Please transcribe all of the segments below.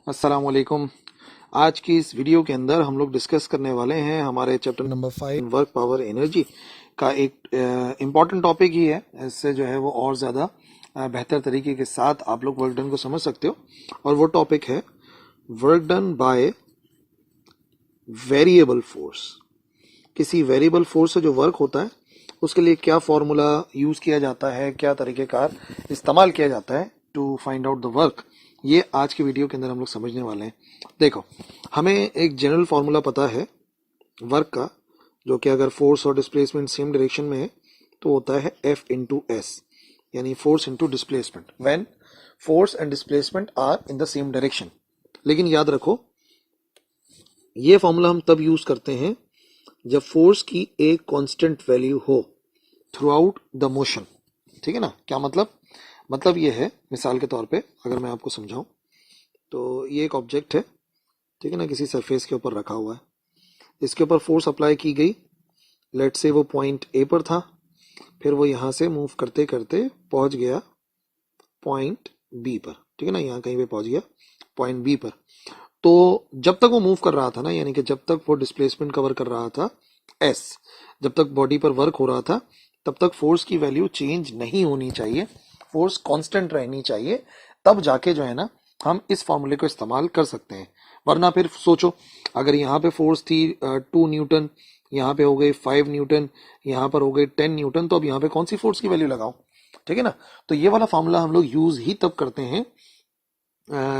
अस्सलाम वालेकुम। आज की इस वीडियो के अंदर हम लोग डिस्कस करने वाले हैं हमारे chapter number 5 work power energy का एक इम्पॉर्टेंट टॉपिक ही है। इससे जो है वो और ज़्यादा बेहतर तरीके के साथ आप लोग वर्क डन को समझ सकते हो। और वो टॉपिक है work done by variable force. किसी वेरिएबल फोर्स से जो वर्क होता है उसके लिए क्या फॉर्मूला यूज़ किया जाता है, क्या तरीक़ेकार इस्तेमाल किया जाता है to find out the work, ये आज की वीडियो के अंदर हम लोग समझने वाले हैं। देखो, हमें एक जनरल फॉर्मूला पता है वर्क का, जो कि अगर फोर्स और डिस्प्लेसमेंट सेम डायरेक्शन में है तो होता है F इंटू एस, यानी force into displacement when force and displacement are in the same direction. लेकिन याद रखो, ये फॉर्मूला हम तब यूज करते हैं जब फोर्स की एक कांस्टेंट वैल्यू हो थ्रू आउट द मोशन। ठीक है ना? क्या मतलब ये है, मिसाल के तौर पे अगर मैं आपको समझाऊं तो ये एक ऑब्जेक्ट है, ठीक है ना, किसी सरफेस के ऊपर रखा हुआ है। इसके ऊपर फोर्स अप्लाई की गई, लेट से वो पॉइंट ए पर था, फिर वो यहाँ से मूव करते करते पहुंच गया पॉइंट बी पर। ठीक है ना, यहाँ कहीं पे पहुंच गया पॉइंट बी पर। तो जब तक वो मूव कर रहा था ना, यानी कि जब तक वो डिस्प्लेसमेंट कवर कर रहा था एस, जब तक बॉडी पर वर्क हो रहा था, तब तक फोर्स की वैल्यू चेंज नहीं होनी चाहिए, फोर्स कांस्टेंट रहनी चाहिए। तब जाके जो है ना हम इस फॉर्मूले को इस्तेमाल कर सकते हैं। वरना फिर सोचो, अगर यहाँ पे फोर्स थी 2 न्यूटन, यहाँ पे हो गई 5 न्यूटन, यहाँ पर हो गई 10 न्यूटन, तो अब यहाँ पे कौन सी फोर्स की वैल्यू लगाओ? ठीक है ना? तो ये वाला फॉर्मूला हम लोग यूज ही तब करते हैं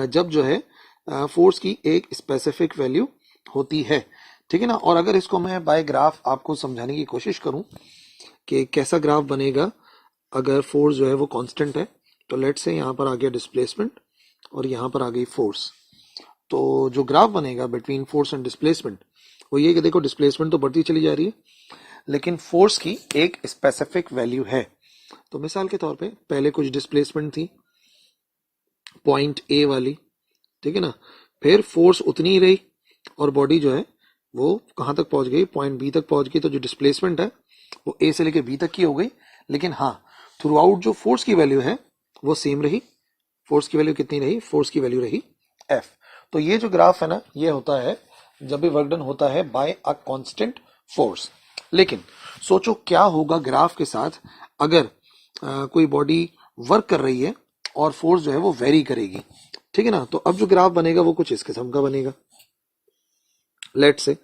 जब जो है फोर्स की एक स्पेसिफिक वैल्यू होती है। ठीक है ना? और अगर इसको मैं बाय ग्राफ आपको समझाने की कोशिश करूं कि कैसा ग्राफ बनेगा अगर फोर्स जो है वो कांस्टेंट है, तो लेट से यहाँ पर आ गया डिस्प्लेसमेंट और यहाँ पर आ गई फोर्स। तो जो ग्राफ बनेगा बिटवीन फोर्स एंड डिस्प्लेसमेंट वो ये कि देखो, डिस्प्लेसमेंट तो बढ़ती चली जा रही है लेकिन फोर्स की एक स्पेसिफिक वैल्यू है। तो मिसाल के तौर पे पहले कुछ डिस्प्लेसमेंट थी पॉइंट ए वाली, ठीक है ना, फिर फोर्स उतनी ही रही और बॉडी जो है वो कहाँ तक पहुंच गई? पॉइंट बी तक पहुंच गई। तो जो डिस्प्लेसमेंट है वो ए से लेके बी तक की हो गई, लेकिन हाँ, थ्रू आउट जो फोर्स की वैल्यू है वो सेम रही। फोर्स की वैल्यू कितनी रही? फोर्स की वैल्यू रही F। तो ये जो ग्राफ है ना, ये होता है जब भी वर्क डन होता है बाय अ कांस्टेंट फोर्स। लेकिन सोचो क्या होगा ग्राफ के साथ अगर कोई बॉडी वर्क कर रही है और फोर्स जो है वो वेरी करेगी। ठीक है ना? तो अब जो ग्राफ बनेगा वो कुछ इस किस्म का बनेगा। लेट से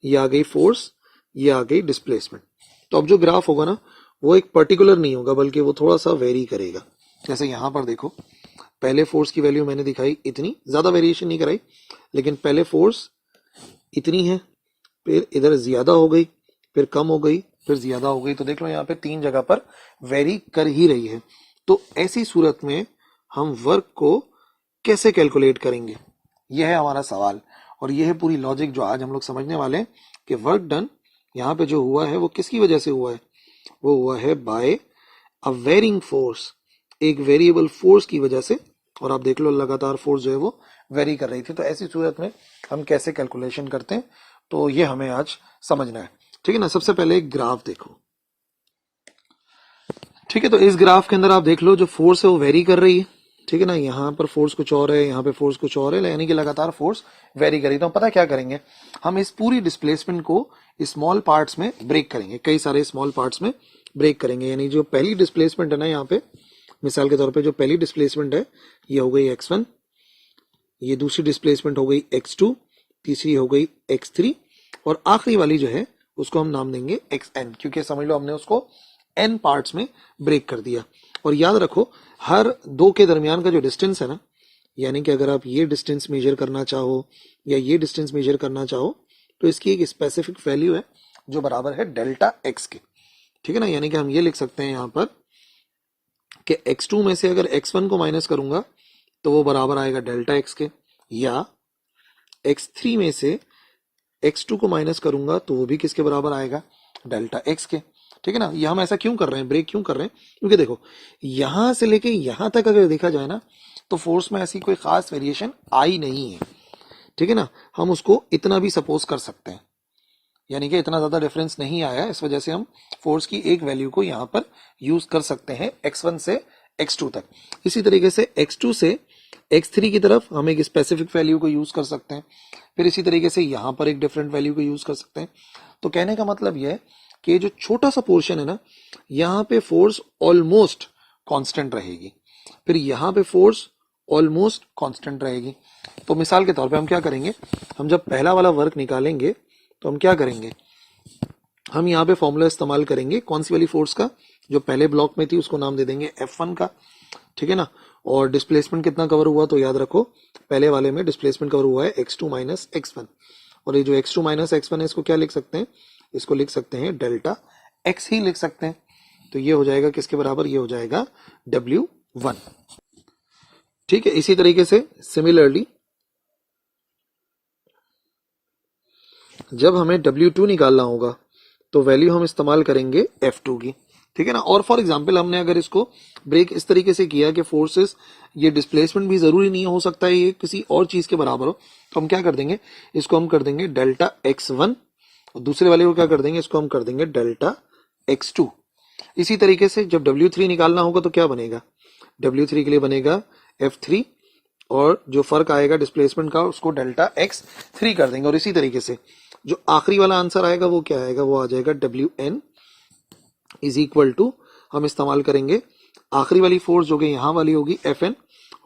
ये आ गई फोर्स, ये आ गई डिस्प्लेसमेंट। तो अब जो ग्राफ होगा ना वो एक पर्टिकुलर नहीं होगा, बल्कि वो थोड़ा सा वेरी करेगा। जैसे यहां पर देखो, पहले फोर्स की वैल्यू मैंने दिखाई इतनी, ज्यादा वेरिएशन नहीं कराई, लेकिन पहले फोर्स इतनी है, फिर इधर ज्यादा हो गई, फिर कम हो गई, फिर ज्यादा हो गई। तो देख लो यहाँ पे 3 जगह पर वेरी कर ही रही है। तो ऐसी सूरत में हम वर्क को कैसे कैलकुलेट करेंगे, यह है हमारा सवाल। और यह है पूरी लॉजिक जो आज हम लोग समझने वाले हैं कि वर्क डन यहाँ पे जो हुआ है वो किसकी वजह से हुआ है? वो हुआ है बाय अ वेरिंग फोर्स, एक वेरिएबल फोर्स की वजह से। और आप देख लो लगातार फोर्स जो है वो वेरी कर रही थी। तो ऐसी सूरत में हम कैसे कैलकुलेशन करते हैं, तो ये हमें आज समझना है। ठीक है ना? सबसे पहले एक ग्राफ देखो। ठीक है, तो इस ग्राफ के अंदर आप देख लो जो फोर्स है वो वेरी कर रही है। ठीक है ना? यहाँ पर फोर्स कुछ और है, यहाँ पे फोर्स कुछ और है, यानी कि लगातार फोर्स वेरी करी। तो पता क्या करेंगे, हम इस पूरी डिस्प्लेसमेंट को स्मॉल पार्ट्स में ब्रेक करेंगे, कई सारे स्मॉल पार्ट्स में ब्रेक करेंगे। यानी जो पहली डिस्प्लेसमेंट है ना, यहाँ पे मिसाल के तौर पे जो पहली डिस्प्लेसमेंट है ये हो गई x1, ये दूसरी डिस्प्लेसमेंट हो गई x2, तीसरी हो गई x3 और आखिरी वाली जो है उसको हम नाम देंगे xn, क्योंकि समझ लो हमने उसको n पार्ट्स में ब्रेक कर दिया। और याद रखो, हर दो के दरमियान का जो डिस्टेंस है ना, यानी कि अगर आप ये डिस्टेंस मेजर करना चाहो या ये डिस्टेंस मेजर करना चाहो, तो इसकी एक स्पेसिफिक वैल्यू है जो बराबर है डेल्टा x के। ठीक है ना? यानी कि हम ये लिख सकते हैं यहाँ पर कि x2 में से अगर x1 को माइनस करूंगा तो वो बराबर आएगा डेल्टा x के, या x3 में से x2 को माइनस करूंगा तो वो भी किसके बराबर आएगा? डेल्टा x के। ठीक है ना? ये हम ऐसा क्यों कर रहे हैं, ब्रेक क्यों कर रहे हैं? क्योंकि देखो, यहां से लेके यहां तक अगर देखा जाए ना, तो फोर्स में ऐसी कोई खास वेरिएशन आई नहीं है। ठीक है ना? हम उसको इतना भी सपोज कर सकते हैं, यानी कि इतना ज्यादा डिफरेंस नहीं आया, इस वजह से हम फोर्स की एक वैल्यू को यहाँ पर यूज कर सकते हैं x1 से x2 तक। इसी तरीके से x2 से x3 की तरफ हम एक स्पेसिफिक वैल्यू को यूज कर सकते हैं, फिर इसी तरीके से यहां पर एक डिफरेंट वैल्यू को यूज कर सकते हैं। तो कहने का मतलब यह है कि ये जो छोटा सा पोर्शन है ना, यहां पे फोर्स ऑलमोस्ट कांस्टेंट रहेगी, फिर यहां पे फोर्स ऑलमोस्ट कांस्टेंट रहेगी। तो मिसाल के तौर पे हम क्या करेंगे, हम जब पहला वाला वर्क निकालेंगे तो हम क्या करेंगे, हम यहाँ पे फॉर्मूला इस्तेमाल करेंगे कौन सी वाली फोर्स का, जो पहले ब्लॉक में थी उसको नाम दे देंगे F1 का, ठीक है ना। और डिस्प्लेसमेंट कितना कवर हुआ, तो याद रखो पहले वाले में डिस्प्लेसमेंट कवर हुआ है x2 माइनस x1, और ये जो x2 माइनस x1 है इसको क्या लिख सकते हैं, इसको लिख सकते हैं डेल्टा x ही लिख सकते हैं। तो ये हो जाएगा किसके बराबर, ये हो जाएगा W1, ठीक है। इसी तरीके से सिमिलरली जब हमें W2 निकालना होगा तो वैल्यू हम इस्तेमाल करेंगे F2 की, ठीक है ना। और फॉर एग्जांपल हमने अगर इसको ब्रेक इस तरीके से किया कि फोर्सेस, ये डिस्प्लेसमेंट भी जरूरी नहीं हो सकता है ये किसी और चीज के बराबर हो, तो हम क्या कर देंगे, इसको हम कर देंगे डेल्टा x1, और दूसरे वाले को क्या कर देंगे, इसको हम कर देंगे डेल्टा x2। इसी तरीके से जब W3 निकालना होगा तो क्या बनेगा, W3 के लिए बनेगा F3, और जो फर्क आएगा डिस्प्लेसमेंट का उसको डेल्टा x3 कर देंगे। और इसी तरीके से जो आखिरी वाला आंसर आएगा वो क्या आएगा, वो आ जाएगा Wn इज इक्वल टू, हम इस्तेमाल करेंगे आखिरी वाली फोर्स जो कि यहां वाली होगी Fn,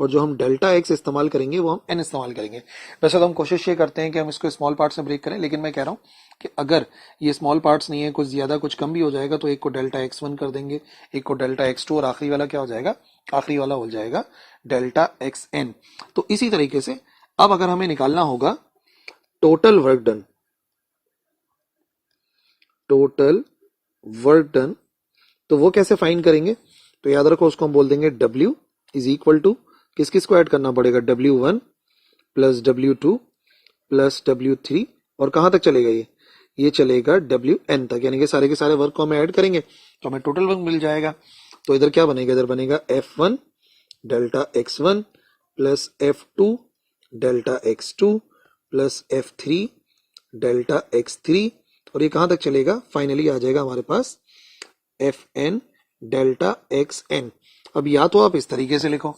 और जो हम डेल्टा x इस्तेमाल करेंगे वो हम n इस्तेमाल करेंगे। वैसे तो हम कोशिश ये करते हैं कि हम इसको स्मॉल पार्ट्स में ब्रेक करें, लेकिन मैं कह रहा हूं कि अगर ये स्मॉल पार्ट्स नहीं है, कुछ ज्यादा कुछ कम भी हो जाएगा, तो एक को डेल्टा x1 कर देंगे, एक को डेल्टा x2, और आखिरी वाला क्या हो जाएगा, आखिरी वाला हो जाएगा डेल्टा xn। तो इसी तरीके से अब अगर हमें निकालना होगा total work done, total work done, तो वो कैसे फाइंड करेंगे, तो याद रखो उसको हम बोल देंगे W इज इक्वल टू, किस किस को ऐड करना पड़ेगा, W1 plus W2 plus W3, और कहां तक चलेगा ये चलेगा Wn तक, यानी कि सारे के सारे वर्क को हमें ऐड करेंगे तो हमें टोटल वर्क मिल जाएगा। तो इधर क्या बनेगा, इधर बनेगा F1 delta x1 plus F2 delta x2 plus F3 delta x3, और ये कहां तक चलेगा, फाइनली आ जाएगा हमारे पास Fn डेल्टा xn। अब या तो आप इस तरीके से लिखो,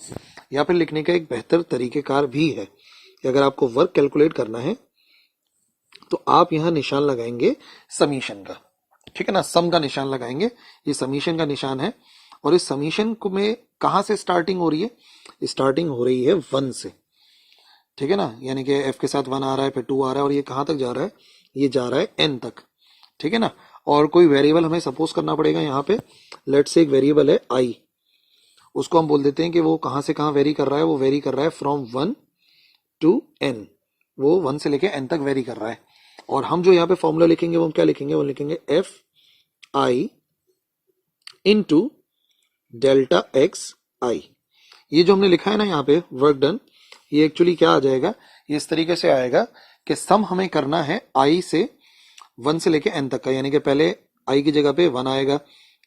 या फिर लिखने का एक बेहतर तरीकेकार भी है कि अगर आपको वर्क कैलकुलेट करना है तो आप यहां निशान लगाएंगे समीशन का, ठीक है ना, सम का निशान लगाएंगे, ये समीशन का निशान है। और इस समीशन को में कहां से स्टार्टिंग हो रही है, स्टार्टिंग हो रही है 1 से, ठीक है ना, यानी कि f के साथ 1 आ रहा है, फिर 2 आ रहा है, और ये कहां तक जा रहा है, ये जा रहा है n तक, ठीक है ना। और कोई वेरिएबल हमें सपोज करना पड़ेगा यहाँ पे, लेट से एक वेरिएबल है I, उसको हम बोल देते हैं कि वो कहां से कहां वेरी कर रहा है, वो वेरी कर रहा है फ्रॉम 1 टू n, वो 1 से लेके n तक वेरी कर रहा है। और हम जो यहाँ पे फॉर्मूला लिखेंगे वो क्या लिखेंगे, वो लिखेंगे Fi इंटू डेल्टा xi। ये जो हमने लिखा है ना यहाँ पे वर्क डन, ये एक्चुअली क्या आ जाएगा, ये इस तरीके से आएगा कि सम हमें करना है I से 1 से लेके n तक का, यानी कि पहले I की जगह पे 1 आएगा,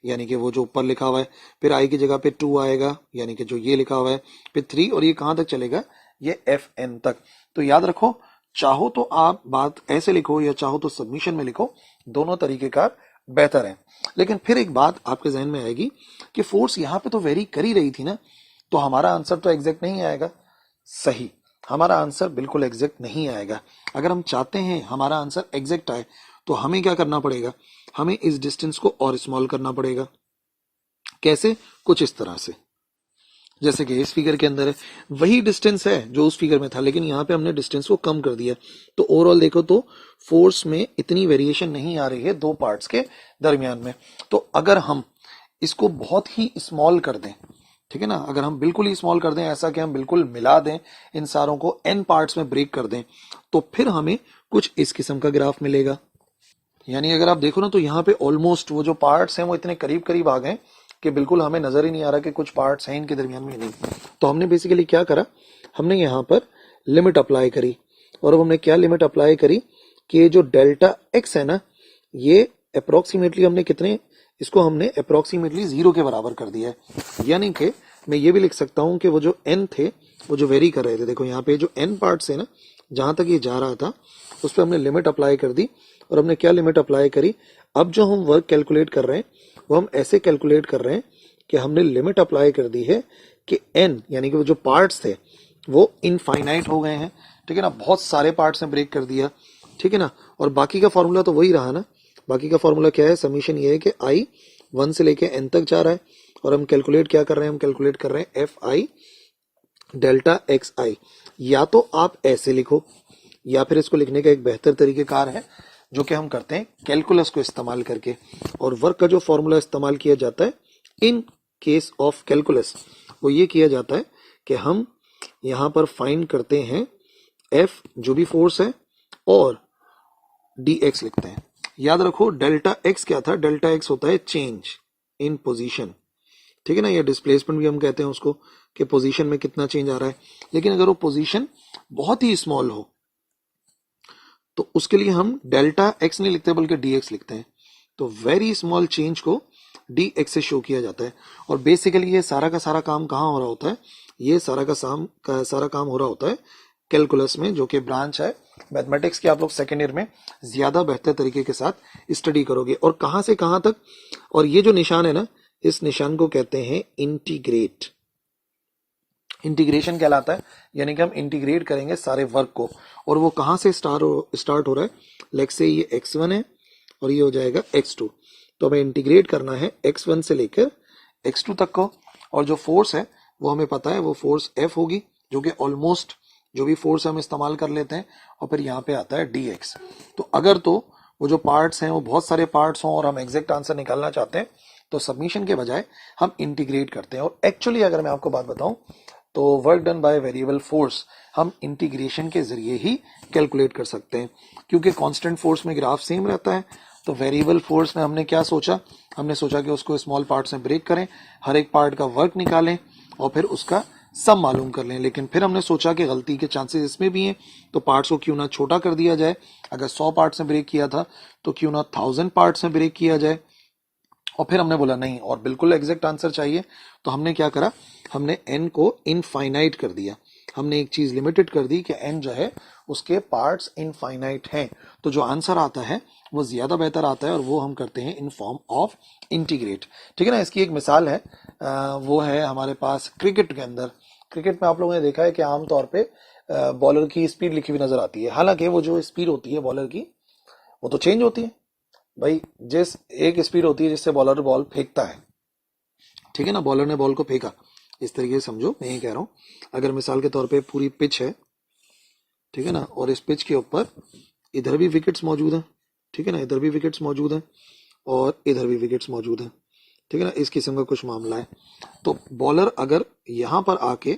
यानी कि वो जो ऊपर लिखा हुआ है, फिर I की जगह पे 2 आएगा, यानी कि जो ये लिखा हुआ है, फिर 3, और ये कहां तक चलेगा, ये Fn तक। तो याद रखो, चाहो तो आप बात ऐसे लिखो या चाहो तो सबमिशन में लिखो, दोनों तरीके का बेहतर है। लेकिन फिर एक बात आपके जहन में आएगी कि फोर्स यहाँ पे तो वेरी कर ही रही थी ना, तो हमारा आंसर तो एग्जैक्ट नहीं आएगा। सही, हमारा आंसर बिल्कुल एग्जैक्ट नहीं आएगा। अगर हम चाहते हैं हमारा आंसर एग्जैक्ट आए तो हमें क्या करना पड़ेगा, हमें इस डिस्टेंस को और स्मॉल करना पड़ेगा। कैसे, कुछ इस तरह से, जैसे कि इस फिगर के अंदर है वही डिस्टेंस है जो उस फिगर में था, लेकिन यहाँ पे हमने डिस्टेंस को कम कर दिया। तो ओवरऑल देखो तो फोर्स में इतनी वेरिएशन नहीं आ रही है दो पार्ट्स के दरमियान में। तो अगर हम इसको बहुत ही स्मॉल कर दें, ठीक है ना, अगर हम बिल्कुल ही स्मॉल कर दें, ऐसा कि हम बिल्कुल मिला दें, इन सारों को n पार्ट्स में ब्रेक कर दें, तो फिर हमें कुछ इस किस्म का ग्राफ मिलेगा। यानी अगर आप देखो ना तो यहाँ पे ऑलमोस्ट वो जो पार्ट्स हैं वो इतने करीब करीब आ गए कि बिल्कुल हमें नजर ही नहीं आ रहा कि कुछ पार्ट्स हैं इनके दरमियान में नहीं। तो हमने बेसिकली क्या करा, हमने यहाँ पर लिमिट अप्लाई करी, और अब हमने क्या लिमिट अप्लाई करी कि जो डेल्टा x है ना, ये अप्रोक्सीमेटली हमने कितने, इसको हमने अप्रोक्सीमेटली 0 के बराबर कर दिया है। यानी कि मैं ये भी लिख सकता हूं कि वो जो n थे वो जो वेरी कर रहे थे, देखो यहाँ पे जो n पार्ट्स है ना, जहां तक ये जा रहा था उस पर हमने लिमिट अप्लाई कर दी। और हमने क्या लिमिट अप्लाई करी, अब जो हम वर्क कैलकुलेट कर रहे हैं वो हम ऐसे कैलकुलेट कर रहे हैं कि हमने लिमिट अप्लाई कर दी है कि n, यानी कि वो जो पार्ट्स थे वो इनफाइनाइट हो गए हैं, ठीक है ना, बहुत सारे पार्ट्स में ब्रेक कर दिया, ठीक है ना। और बाकी का फॉर्मूला तो वही रहा ना, बाकी का फॉर्मूला क्या है, समीशन ये है कि आई 1 से लेके n तक जा रहा है, और हम कैलकुलेट क्या कर रहे हैं, हम कैलकुलेट कर रहे हैं एफ आई डेल्टा एक्स आई। या तो आप ऐसे लिखो, या फिर इसको लिखने का एक बेहतर तरीकेकार है जो कि हम करते हैं कैलकुलस को इस्तेमाल करके। और वर्क का जो फॉर्मूला इस्तेमाल किया जाता है इन केस ऑफ कैलकुलस, वो ये किया जाता है कि हम यहां पर फाइंड करते हैं एफ जो भी फोर्स है और डी एक्स लिखते हैं। याद रखो डेल्टा एक्स क्या था, डेल्टा एक्स होता है चेंज इन पोजीशन, ठीक है ना, या डिस्प्लेसमेंट भी हम कहते हैं उसको, कि पोजीशन में कितना चेंज आ रहा है। लेकिन अगर वो पोजीशन बहुत ही स्मॉल हो तो उसके लिए हम डेल्टा एक्स नहीं लिखते बल्कि डी एक्स लिखते हैं। तो वेरी स्मॉल चेंज को डी एक्स से शो किया जाता है। और बेसिकली ये सारा का सारा काम कहाँ हो रहा होता है, ये सारा काम हो रहा होता है कैलकुलस में, जो कि ब्रांच है मैथमेटिक्स की। आप लोग सेकेंड ईयर में ज्यादा बेहतर तरीके के साथ स्टडी करोगे। और कहां से कहां तक, और ये जो निशान है ना, इस निशान को कहते हैं इंटीग्रेट। इंटीग्रेशन कहलाता है, यानी कि हम इंटीग्रेट करेंगे सारे वर्क को। और वो कहां से स्टार्ट हो रहा है, लेट्स से ये x1 है और ये हो जाएगा x2। तो हमें इंटीग्रेट करना है x1 से लेकर x2 तक को। और जो फोर्स है वो हमें पता है, वो फोर्स F होगी, जो कि ऑलमोस्ट जो भी फोर्स हम इस्तेमाल कर लेते हैं। और फिर यहाँ पे आता है dx। तो अगर तो वो जो पार्ट्स हैं वो बहुत सारे पार्ट्स हों और हम एग्जैक्ट आंसर निकालना चाहते हैं तो सबमिशन के बजाय हम इंटीग्रेट करते हैं। और एक्चुअली अगर मैं आपको बात बताऊं तो work done by variable force हम इंटीग्रेशन के जरिए ही कैलकुलेट कर सकते हैं, क्योंकि कांस्टेंट फोर्स में ग्राफ सेम रहता है। तो वेरिएबल फोर्स में हमने क्या सोचा, हमने सोचा कि उसको स्मॉल पार्ट्स में ब्रेक करें, हर एक पार्ट का वर्क निकालें और फिर उसका सम मालूम कर लें। लेकिन फिर हमने सोचा कि गलती के चांसेस इसमें भी हैं, तो पार्ट्स को क्यों ना छोटा कर दिया जाए। अगर 100 पार्ट्स में ब्रेक किया था तो क्यों ना 1000 पार्ट्स में ब्रेक किया जाए। और फिर हमने बोला नहीं, और बिल्कुल एग्जैक्ट आंसर चाहिए, तो हमने क्या करा, हमने n को इनफाइनाइट कर दिया। हमने एक चीज लिमिटेड कर दी कि n जो है उसके पार्ट्स इनफाइनाइट हैं, तो जो आंसर आता है वो ज्यादा बेहतर आता है। और वो हम करते हैं इन फॉर्म ऑफ इंटीग्रेट, ठीक है ना। इसकी एक मिसाल है, वो है हमारे पास क्रिकेट के अंदर। क्रिकेट में आप लोगों ने देखा है कि आमतौर पे बॉलर की स्पीड लिखी हुई नजर आती है। हालांकि वो जो स्पीड होती है बॉलर की वो तो चेंज होती है भाई। जिस एक स्पीड होती है जिससे बॉलर बॉल फेंकता है, ठीक है ना, बॉलर ने बॉल को फेंका, इस तरीके से समझो मैं ये कह रहा हूं। अगर मिसाल के तौर पे पूरी पिच है, ठीक है ना, और इस पिच के ऊपर इधर भी विकेट्स मौजूद हैं, ठीक है ना, इधर भी विकेट्स मौजूद हैं और इधर भी विकेट्स मौजूद हैं, ठीक है ना, इस किस्म का कुछ मामला है। तो बॉलर अगर यहां पर आके,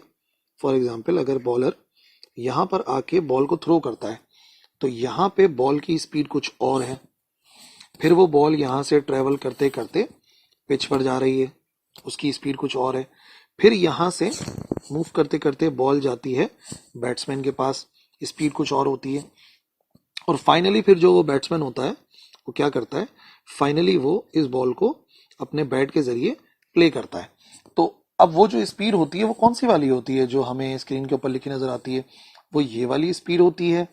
फॉर एग्जाम्पल अगर बॉलर यहां पर आके बॉल को थ्रो करता है तो यहां पे बॉल की स्पीड कुछ और है, फिर वो बॉल यहां से ट्रेवल करते करते पिच पर जा रही है, उसकी स्पीड कुछ और है, फिर यहां से मूव करते करते बॉल जाती है बैट्समैन के पास, स्पीड कुछ और होती है। और फाइनली फिर जो वो बैट्समैन होता है वो क्या करता है, फाइनली वो इस बॉल को अपने बैट के जरिए प्ले करता है। तो अब वो जो स्पीड होती है वो कौन सी वाली होती है जो हमें स्क्रीन के ऊपर लिखी नजर आती है, वो ये वाली स्पीड होती है,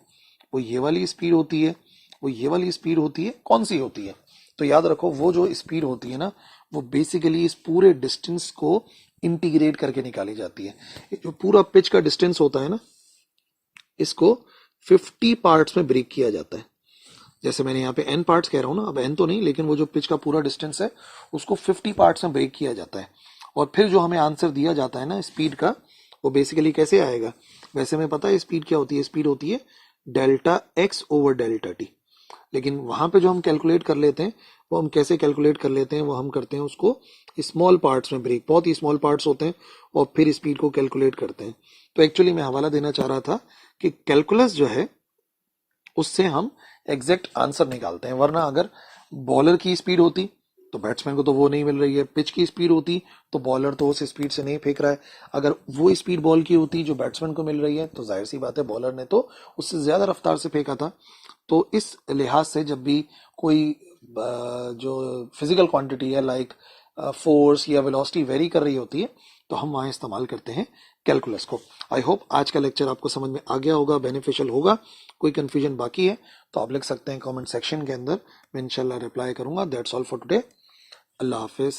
वो ये वाली स्पीड होती है, वो ये वाली स्पीड होती है, कौन सी होती है। तो याद रखो वो जो स्पीड होती है ना, वो बेसिकली इस पूरे डिस्टेंस को इंटीग्रेट करके निकाली जाती है। जो पूरा पिच का डिस्टेंस होता है ना, इसको 50 पार्ट्स में ब्रेक किया जाता है। जैसे मैंने यहाँ पे n पार्ट्स कह रहा हूँ ना, अब n तो नहीं, लेकिन वो जो पिच का पूरा डिस्टेंस है उसको 50 पार्ट्स में ब्रेक किया जाता है। और फिर जो हमें आंसर दिया जाता है ना स्पीड का, वो बेसिकली कैसे आएगा, वैसे हमें पता है स्पीड क्या होती है, स्पीड होती है delta x over delta T. लेकिन वहां पे जो हम कैलकुलेट कर लेते हैं वो हम कैसे कैलकुलेट कर लेते हैं, वो हम करते हैं उसको स्मॉल पार्ट्स में ब्रेक, बहुत ही स्मॉल पार्ट्स होते हैं, और फिर स्पीड को कैलकुलेट करते हैं। तो एक्चुअली मैं हवाला देना चाह रहा था कि कैलकुलस जो है उससे हम एग्जैक्ट आंसर निकालते हैं। वरना अगर बॉलर की स्पीड होती तो बैट्समैन को तो वो नहीं मिल रही है, पिच की स्पीड होती तो बॉलर तो उस स्पीड से नहीं फेंक रहा है, अगर वो स्पीड बॉल की होती जो बैट्समैन को मिल रही है तो जाहिर सी बात है बॉलर ने तो उससे ज्यादा रफ्तार से फेंका था। तो इस लिहाज से जब भी कोई जो फिजिकल क्वांटिटी है लाइक फोर्स या वेलोसिटी वेरी कर रही होती है तो हम वहां इस्तेमाल करते हैं कैलकुलस को। आई होप आज का लेक्चर आपको समझ में आ गया होगा, बेनिफिशियल होगा। कोई कंफ्यूजन बाकी है तो आप लिख सकते हैं कमेंट सेक्शन के अंदर, मैं इंशाल्लाह रिप्लाई करूंगा। That's all for today, Allah Hafiz.